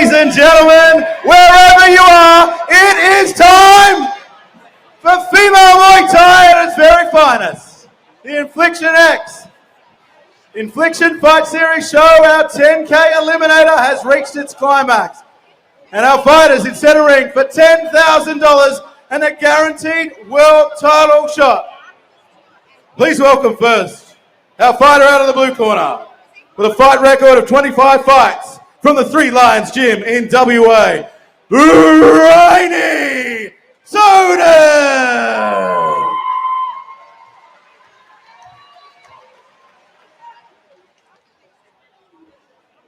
Ladies and gentlemen, wherever you are, it is time for female Muay Thai at its very finest. The Infliction X. Infliction Fight Series show, our 10K Eliminator has reached its climax. And our fighters in center ring for $10,000 and a guaranteed world title shot. Please welcome first our fighter out of the blue corner with a fight record of 25 fights from the Three Lions Gym in WA, Bryony Soden!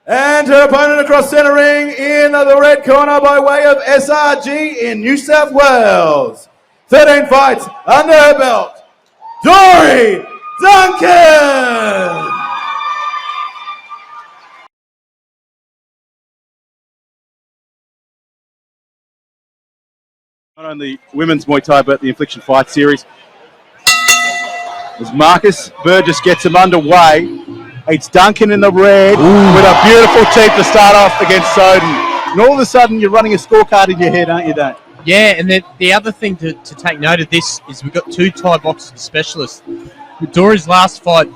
And her opponent across center ring in the red corner by way of SRG in New South Wales. 13 fights under her belt, Dori Duncan! Not only women's Muay Thai, but the Infliction Fight Series. As Marcus Burgess gets him underway, it's Duncan in the red with a beautiful teep to start off against Soden. And all of a sudden, you're running a scorecard in your head, aren't you, Dane? Yeah, and the other thing to take note of this is we've got two Thai boxing specialists. With Dori's last fight,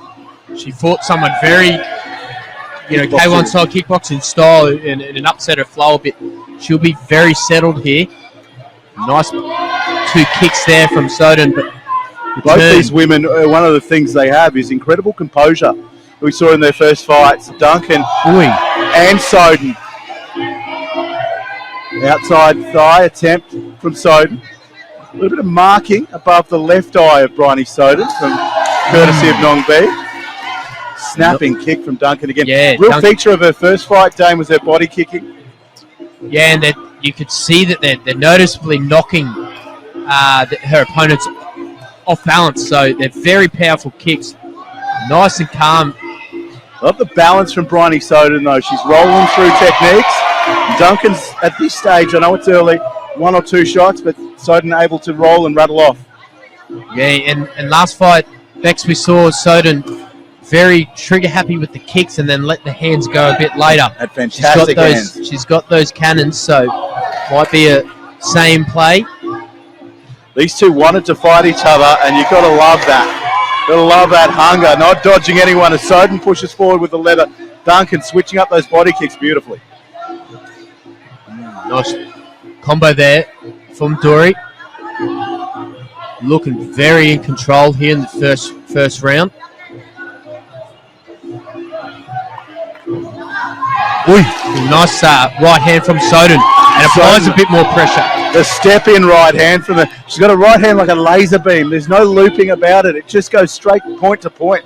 she fought someone very, K1 style, kickboxing style, and it upset her flow a bit. She'll be very settled here. Nice two kicks there from Soden. But both these women, one of the things they have is incredible composure. We saw in their first fights, Duncan and Soden. Outside thigh attempt from Soden. A little bit of marking above the left eye of Bryony Soden from courtesy of Nong B. Snapping kick from Duncan again. Yeah, Real feature of her first fight, Dane, was her body kicking. Yeah, and you could see that they're noticeably knocking her opponents off balance. So they're very powerful kicks. Nice and calm. Love the balance from Bryony Soden, though. She's rolling through techniques. Duncan's, at this stage, I know it's early, one or two shots, but Soden able to roll and rattle off. Yeah, and last fight, Bex, we saw Soden very trigger happy with the kicks and then let the hands go a bit later. Had fantastic hands. She's got those cannons, so might be a same play. These two wanted to fight each other, and you've got to love that. Got to love that hunger, not dodging anyone. As Soden pushes forward with the leather, Duncan switching up those body kicks beautifully. Nice combo there from Dori. Looking very in control here in the first round. Nice right hand from Soden, and applies a bit more pressure. The step-in right hand from her. She's got a right hand like a laser beam. There's no looping about it. It just goes straight point to point.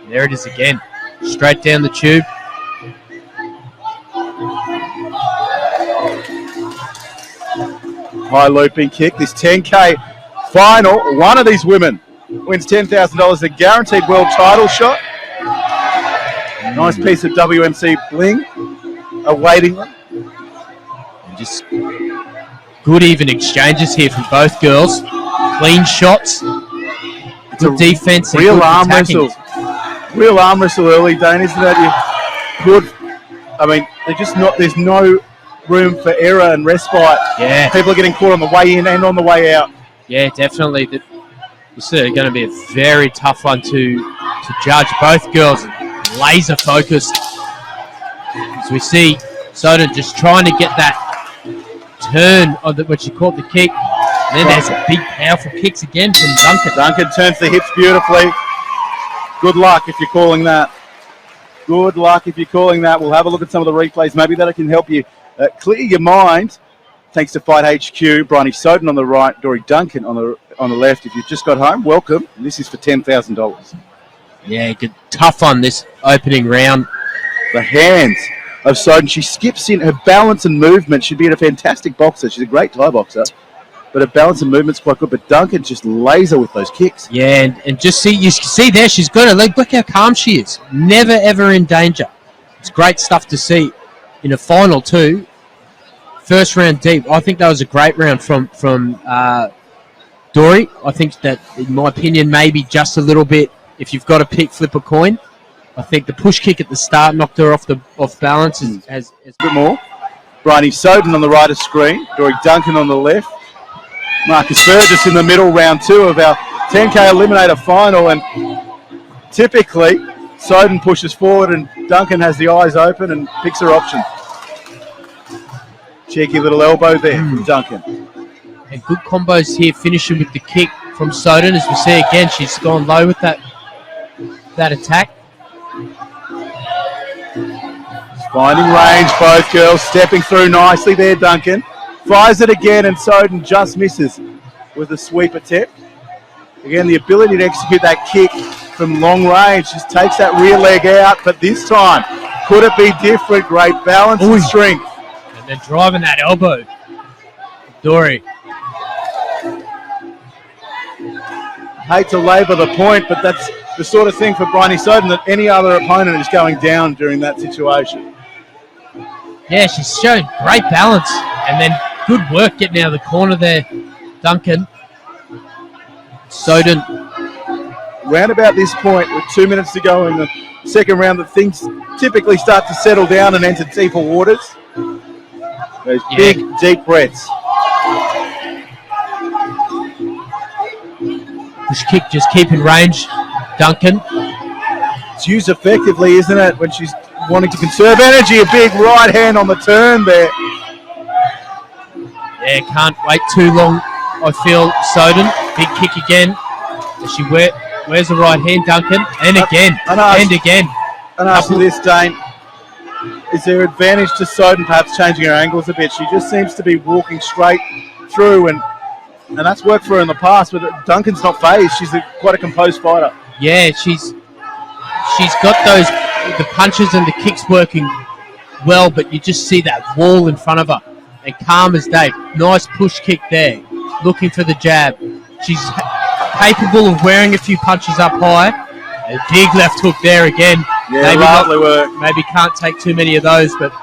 There it is again. Straight down the tube. High looping kick. This 10K final. One of these women wins $10,000, a guaranteed world title shot. Nice piece of WMC bling awaiting them. And just good even exchanges here from both girls. Clean shots. Good defense. Real arm wrestle. Real arm wrestle early, Dane, isn't it? Good. I mean, there's no room for error and respite. Yeah. People are getting caught on the way in and on the way out. Yeah, definitely. This is going to be a very tough one to judge. Both girls laser focused. As we see Soden just trying to get that turn on when she caught the kick. And then there's a big powerful kicks again from Duncan. Duncan turns the hips beautifully. Good luck if you're calling that. Good luck if you're calling that. We'll have a look at some of the replays. Maybe that can help you clear your mind. Thanks to Fight HQ, Bryony Soden on the right, Dori Duncan on the left. If you've just got home, welcome. This is for $10,000. Yeah, good, tough on this opening round. The hands of Soden. She skips in. Her balance and movement. She'd be a fantastic boxer. She's a great Thai boxer. But her balance and movement's quite good. But Duncan just laser with those kicks. Yeah, and just see, you see there, she's got her leg. Look how calm she is. Never, ever in danger. It's great stuff to see in a final too. First round deep. I think that was a great round from Dori. I think that, in my opinion, maybe just a little bit. If you've got to pick, flip a coin. I think the push kick at the start knocked her off balance. Has a bit more. Bryony Soden on the right of screen, Dori Duncan on the left. Marcus Burgess in the middle, round 2 of our 10K Eliminator final, and typically Soden pushes forward and Duncan has the eyes open and picks her option. Cheeky little elbow there from Duncan. And good combos here, finishing with the kick from Soden. As we see again, she's gone low with that attack. Finding range, both girls stepping through nicely there, Duncan. Fires it again and Soden just misses with a sweep attempt. Again, the ability to execute that kick from long range just takes that rear leg out, but this time, could it be different? Great balance and strength. And then driving that elbow. Dori. Hate to labour the point, but that's the sort of thing for Bryony Soden that any other opponent is going down during that situation. Yeah, she's shown great balance. And then good work getting out of the corner there, Duncan. Soden. Round about this point, with 2 minutes to go in the second round, that things typically start to settle down and enter deeper waters. Those big, deep breaths. Push kick just keeping range, Duncan. It's used effectively, isn't it, when she's wanting to conserve energy. A big right hand on the turn there. Yeah, can't wait too long, I feel, Soden. Big kick again. As she wears the right hand, Duncan. And again, and again. And after this, Dane, is there advantage to Soden perhaps changing her angles a bit? She just seems to be walking straight through, and that's worked for her in the past, but Duncan's not phased. She's quite a composed fighter. Yeah, she's got the punches and the kicks working well, but you just see that wall in front of her. And calm as day. Nice push kick there. Looking for the jab. She's capable of wearing a few punches up high. A big left hook there again. Yeah, lovely work. Maybe can't take too many of those, but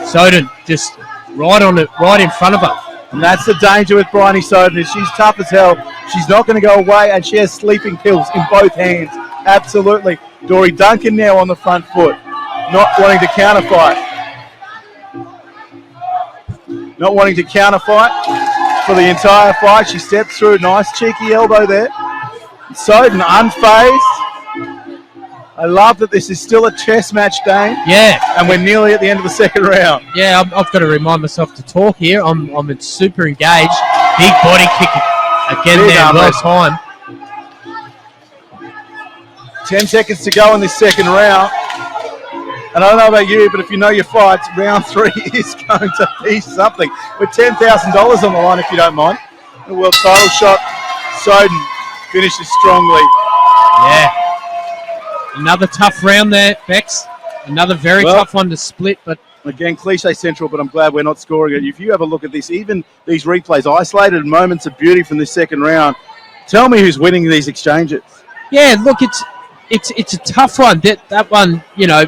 Soden just right on it, right in front of her. And that's the danger with Bryony Soden, is she's tough as hell. She's not going to go away, and she has sleeping pills in both hands. Absolutely. Dori Duncan now on the front foot, not wanting to counterfight. Not wanting to counterfight for the entire fight. She steps through, nice cheeky elbow there. Soden unfazed. I love that this is still a chess match, Dane. Yeah. And we're nearly at the end of the second round. Yeah, I've got to remind myself to talk here. I'm super engaged. Big body kick again there, well timed. 10 seconds to go in this second round. And I don't know about you, but if you know your fights, round 3 is going to be something. With $10,000 on the line, if you don't mind. The world title shot. Soden finishes strongly. Yeah. Another tough round there, Bex. Another very tough one to split, but again, cliche central, but I'm glad we're not scoring it. If you have a look at this, even these replays, isolated moments of beauty from this second round, tell me who's winning these exchanges. Yeah, look, it's a tough one. That one, you know,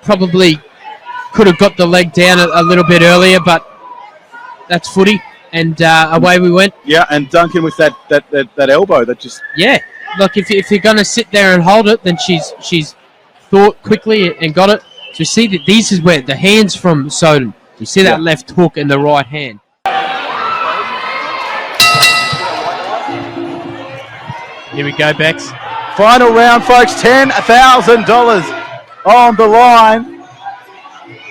probably could have got the leg down a little bit earlier, but that's footy, and away we went. Yeah, and Duncan with that elbow that just... Yeah, look, if you're going to sit there and hold it, then she's thought quickly and got it. So you see that these is where the hands from Soden. You see that left hook and the right hand. Here we go, Bex. Final round, folks, $10,000 on the line.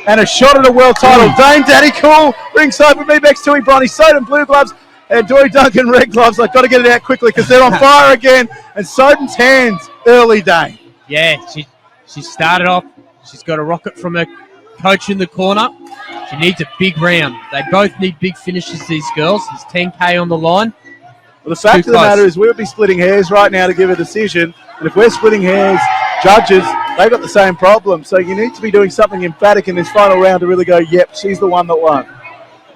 And a shot at a world title. Dane Daddy Cool ringside with me, Bex Tui, Bryony Soden, blue gloves, and Dori Duncan, red gloves. I've got to get it out quickly because they're on fire again. And Soden's hands, early Dane. Yeah, she started off. She's got a rocket from her coach in the corner. She needs a big round. They both need big finishes, these girls. There's 10K on the line. Well, the fact of the matter is we'll be splitting hairs right now to give a decision. And if we're splitting hairs, judges, they've got the same problem. So you need to be doing something emphatic in this final round to really go, yep, she's the one that won.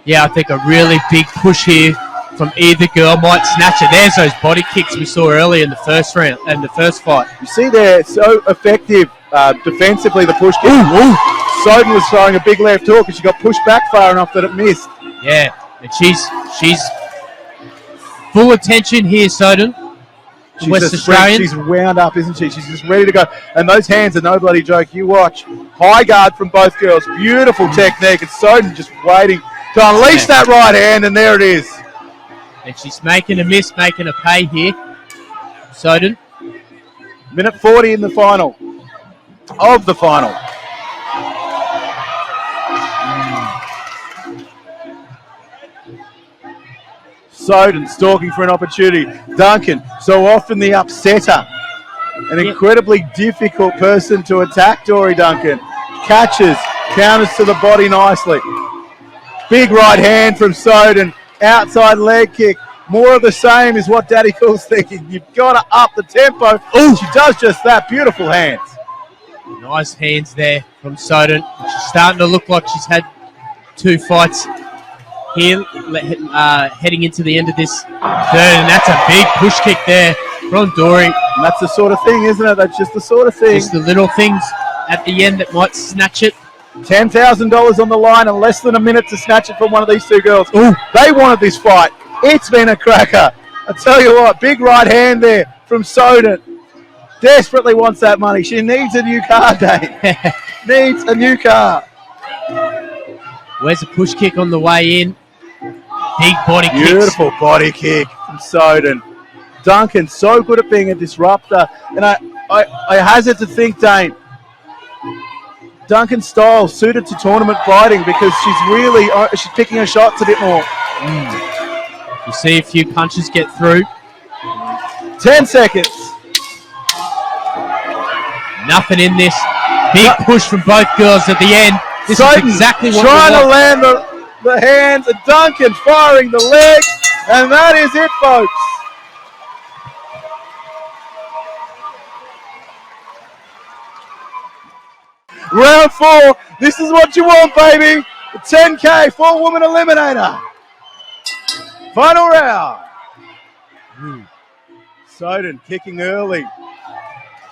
Yeah, I think a really big push here from either girl might snatch it. There's those body kicks we saw earlier in the first round and the first fight. You see they're so effective defensively, the push kick. Soden was throwing a big left hook and she got pushed back far enough that it missed. Yeah, and she's full attention here, Soden. West Australian. She's wound up, isn't she? She's just ready to go. And those hands are no bloody joke. You watch. High guard from both girls. Beautiful technique. And Soden just waiting to unleash that right hand, and there it is. And she's making a miss, making a pay here. Soden. Minute 40 in the final. Of the final. Soden stalking for an opportunity. Duncan, so often the upsetter. An incredibly difficult person to attack, Dori Duncan. Catches, counters to the body nicely. Big right hand from Soden. Outside leg kick. More of the same is what Daddy Cool's thinking. You've got to up the tempo. Ooh, she does just that. Beautiful hands. Nice hands there from Soden. She's starting to look like she's had 2 fights here, heading into the end of this third, and that's a big push kick there from Dori. And that's the sort of thing, isn't it? That's just the sort of thing. Just the little things at the end that might snatch it. $10,000 on the line and less than a minute to snatch it from one of these two girls. Ooh, they wanted this fight. It's been a cracker. I tell you what, big right hand there from Soden. Desperately wants that money. She needs a new car, Dave. Needs a new car. Where's a push kick on the way in? Big body kick. Beautiful body kick from Soden. Duncan, so good at being a disruptor. And I hazard to think, Dane, Duncan's style suited to tournament fighting because she's picking her shots a bit more. You see a few punches get through. 10 seconds. Nothing in this. Big push from both girls at the end. This Soden is exactly what trying we to want. land the hands, and Duncan firing the legs, and that is it, folks. Round 4. This is what you want, baby. The 10K 4-woman eliminator. Final round. Soden kicking early.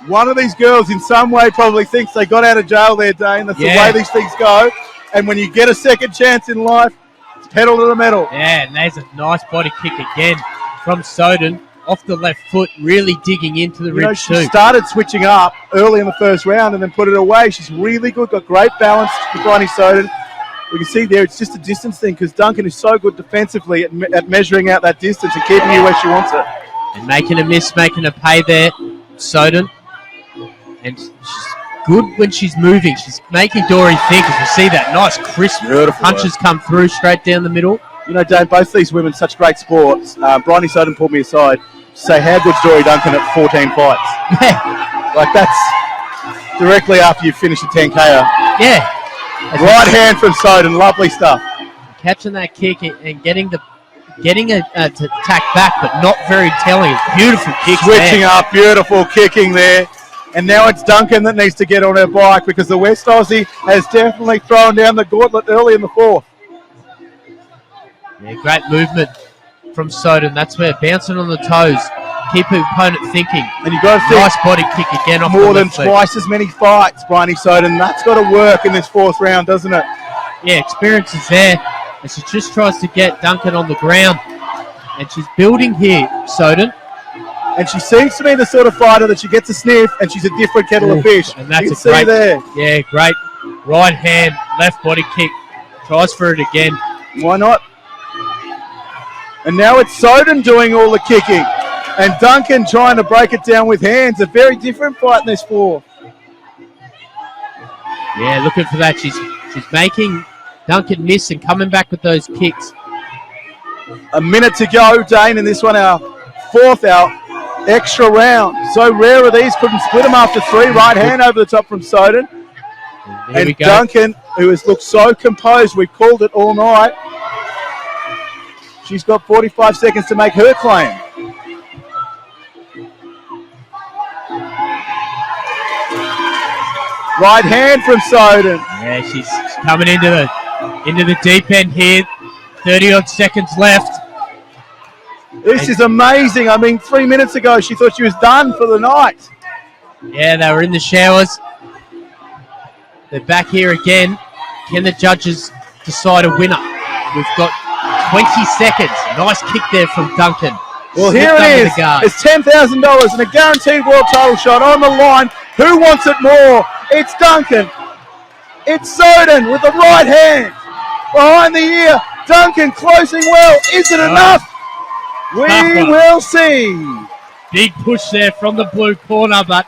One of these girls in some way probably thinks they got out of jail there, Dane. That's the way these things go. And when you get a second chance in life, it's pedal to the metal. Yeah, and there's a nice body kick again from Soden. Off the left foot, really digging into the ribs she too. started switching up early in the first round and then put it away. She's really good, got great balance with Bryony Soden. We can see there it's just a distance thing because Duncan is so good defensively at measuring out that distance and keeping you where she wants it. And making a miss, making a pay there, Soden. And she's good when she's moving. She's making Dori think, as we see that nice crisp punches come through straight down the middle. You know, Dave, both these women, such great sports. Bryony Soden pulled me aside to say, how good's Dori Duncan at 14 fights? Yeah. Like, that's directly after you finish a 10KO. Yeah. Right hand from Soden, lovely stuff. Catching that kick and getting to attack back, but not very telling. Beautiful kick. Switching up, beautiful kicking there. And now it's Duncan that needs to get on her bike because the West Aussie has definitely thrown down the gauntlet early in the fourth. Yeah, great movement from Soden. That's where bouncing on the toes, keep her opponent thinking. And you've got to think nice body kick again off more the than left leg. twice as many fights, Bryony Soden. That's got to work in this fourth round, doesn't it? Yeah, experience is there. And she just tries to get Duncan on the ground. And she's building here, Soden. And she seems to be the sort of fighter that she gets a sniff and she's a different kettle of fish. And that's a great there. Yeah, great right hand, left body kick. Tries for it again. Why not? And now it's Soden doing all the kicking. And Duncan trying to break it down with hands. A very different fight in this fourth. Yeah, looking for that. She's making Duncan miss and coming back with those kicks. A minute to go, Dane, in this one, our fourth extra round. So rare are these. Couldn't split them after 3. Right hand over the top from Soden. And Duncan, who has looked so composed, we've called it all night. She's got 45 seconds to make her claim. Right hand from Soden. Yeah, she's coming into the deep end here. 30-odd seconds left. This is amazing. I mean, 3 minutes ago, she thought she was done for the night. Yeah, they were in the showers. They're back here again. Can the judges decide a winner? We've got 20 seconds. Nice kick there from Duncan. Well, here Slipped it under is. the guard. It's $10,000 and a guaranteed world title shot on the line. Who wants it more? It's Duncan. It's Soden with the right hand. Behind the ear. Duncan closing well. Is it enough? We will see. Big push there from the blue corner, but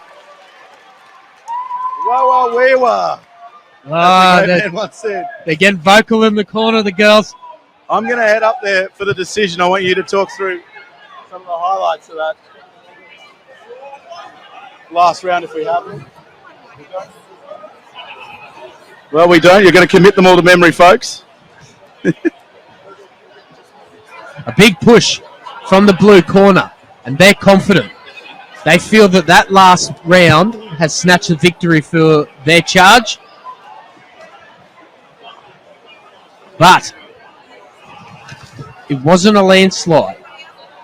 We were. they're getting vocal in the corner, the girls. I'm going to head up there for the decision. I want you to talk through some of the highlights of that last round if we have them. Well, we don't. You're going to commit them all to memory, folks. A big push from the blue corner, and they're confident. They feel that that last round has snatched the victory for their charge. But it wasn't a landslide.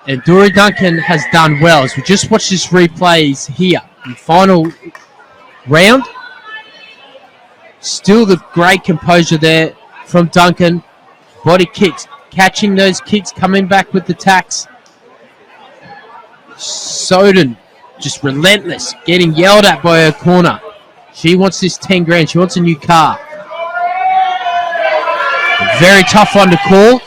And Dori Duncan has done well. As we just watch this replays here, the final round. Still the great composure there from Duncan. Body kicks, catching those kicks, coming back with the tacks. Soden just relentless, getting yelled at by her corner. She wants this 10 grand. She wants a new car. A very tough one to call.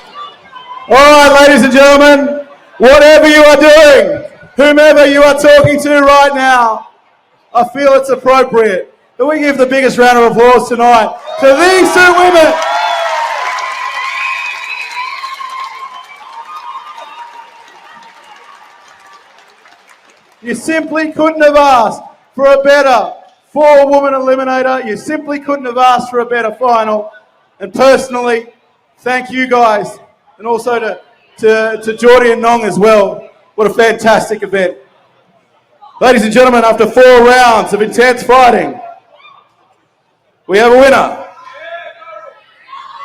All right, ladies and gentlemen, whatever you are doing, whomever you are talking to right now, I feel it's appropriate that we give the biggest round of applause tonight to these two women. You simply couldn't have asked for a better four-woman eliminator. You simply couldn't have asked for a better final. And personally, thank you guys, and also to Geordie and Nong as well. What a fantastic event. Ladies and gentlemen, after 4 rounds of intense fighting, we have a winner.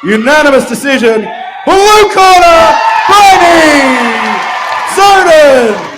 Unanimous decision, blue corner, Bryony Soden.